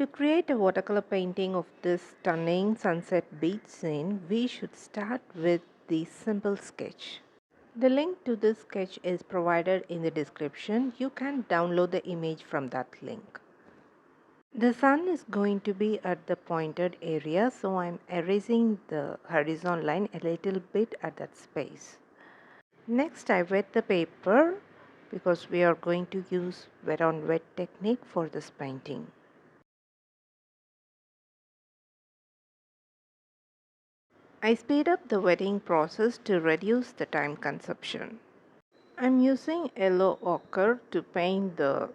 To create a watercolor painting of this stunning sunset beach scene, we should start with the simple sketch. The link to this sketch is provided in the description. You can download the image from that link. The sun is going to be at the pointed area, so I'm erasing the horizon line a little bit at that space. Next, I wet the paper because we are going to use wet on wet technique for this painting. I speed up the wetting process to reduce the time consumption. I'm using yellow ochre to paint the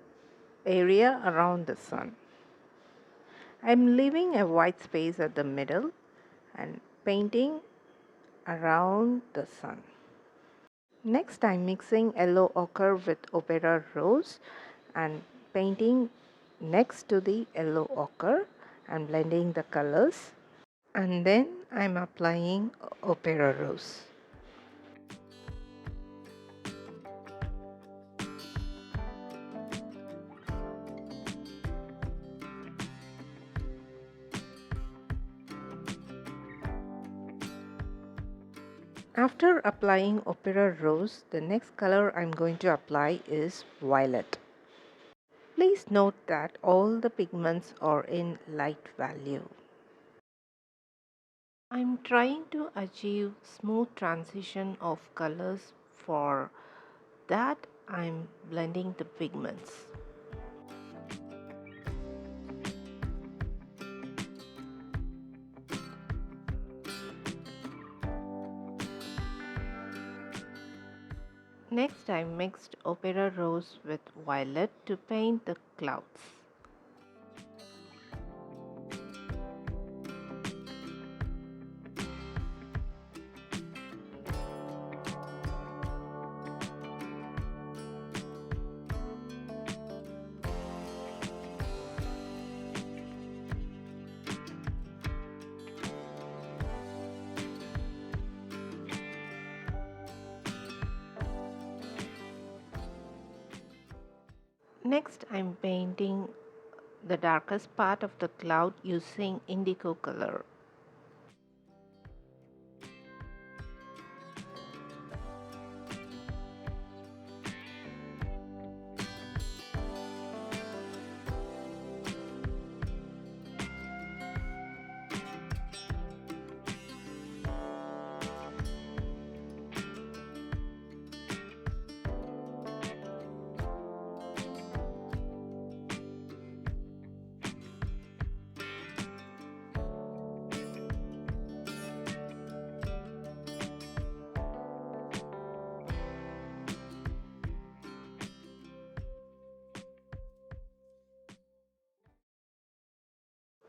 area around the sun. I'm leaving a white space at the middle and painting around the sun. Next, I'm mixing yellow ochre with opera rose and painting next to the yellow ochre and blending the colors, and then I'm applying opera rose. After applying opera rose, the next color I'm going to apply is violet. Please note that all the pigments are in light value. I'm trying to achieve smooth transition of colors. For that, I'm blending the pigments. Next, I mixed opera rose with violet to paint the clouds. Next, I'm painting the darkest part of the cloud using indigo color.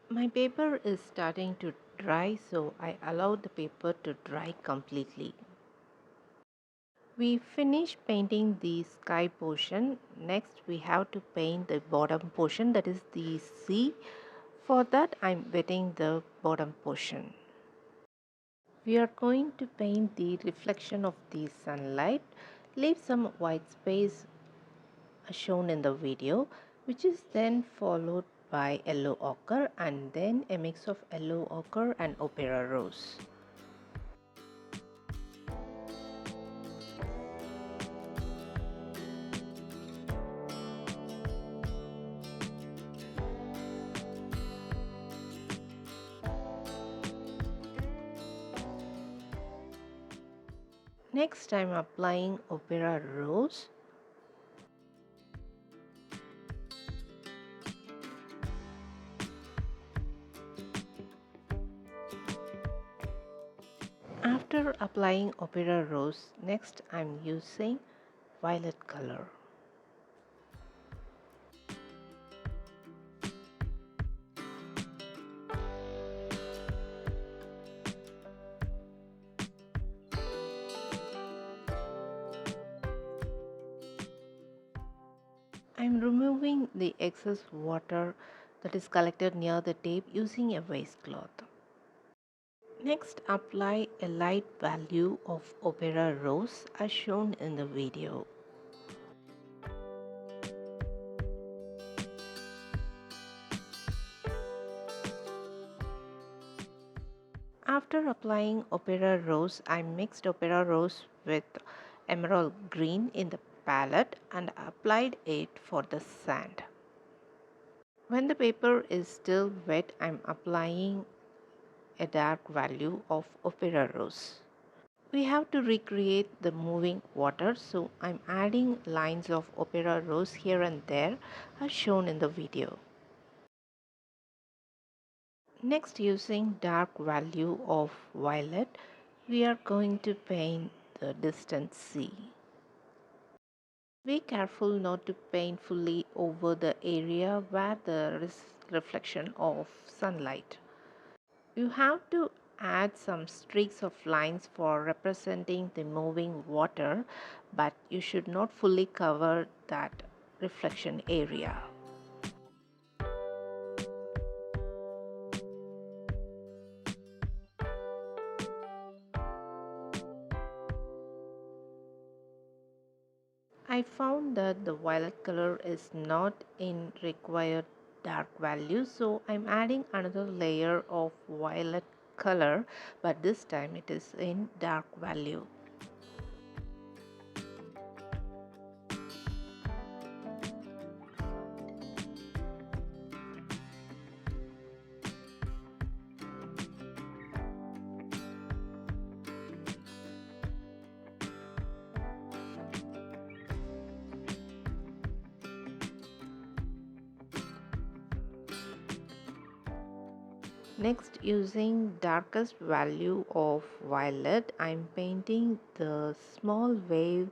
My paper is starting to dry, so I allow the paper to dry completely. We finished painting the sky portion. Next, we have to paint the bottom portion, that is the sea. For that, I'm wetting the bottom portion. We are going to paint the reflection of the sunlight. Leave some white space shown in the video, which is then followed by yellow ochre and then a mix of yellow ochre and opera rose. Next, I'm applying opera rose. After applying opera rose, next I'm using violet color. I'm removing the excess water that is collected near the tape using a waistcloth. Next, apply a light value of opera rose as shown in the video. After applying Opera Rose, I mixed Opera Rose with Emerald Green in the palette and applied it for the sand. When the paper is still wet, I'm applying a dark value of Opera Rose. We have to recreate the moving water, so I'm adding lines of Opera Rose here and there as shown in the video. Next, using dark value of violet, we are going to paint the distant sea. Be careful not to paint fully over the area where there is reflection of sunlight. You have to add some streaks of lines for representing the moving water, but you should not fully cover that reflection area. I found that the violet color is not in required dark value, so I'm adding another layer of violet color, but this time it is in dark value. Next, using darkest value of violet, I'm painting the small wave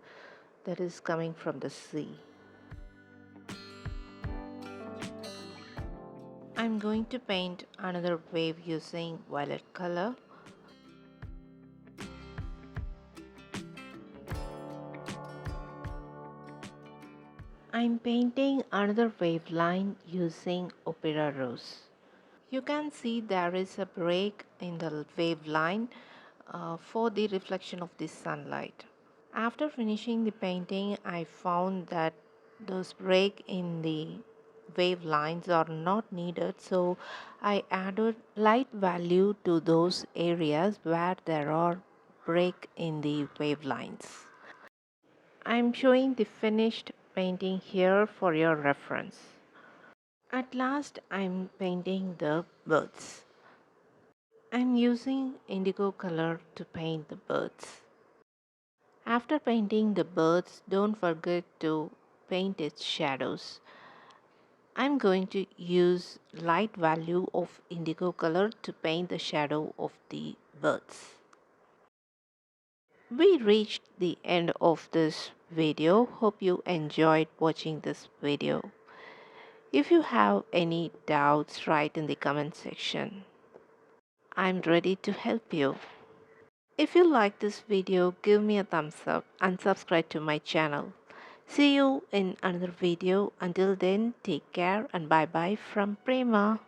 that is coming from the sea. I'm going to paint another wave using violet color. I'm painting another wave line using Opera Rose. You can see there is a break in the wave line for the reflection of the sunlight. After finishing the painting, I found that those break in the wave lines are not needed, so I added light value to those areas where there are break in the wave lines. I'm showing the finished painting here for your reference. At last, I'm painting the birds. I'm using indigo color to paint the birds. After painting the birds, don't forget to paint its shadows. I'm going to use light value of indigo color to paint the shadow of the birds. We reached the end of this video. Hope you enjoyed watching this video. If you have any doubts, write in the comment section. I'm ready to help you. If you like this video, give me a thumbs up and subscribe to my channel. See you in another video. Until then, take care and bye bye from Prema.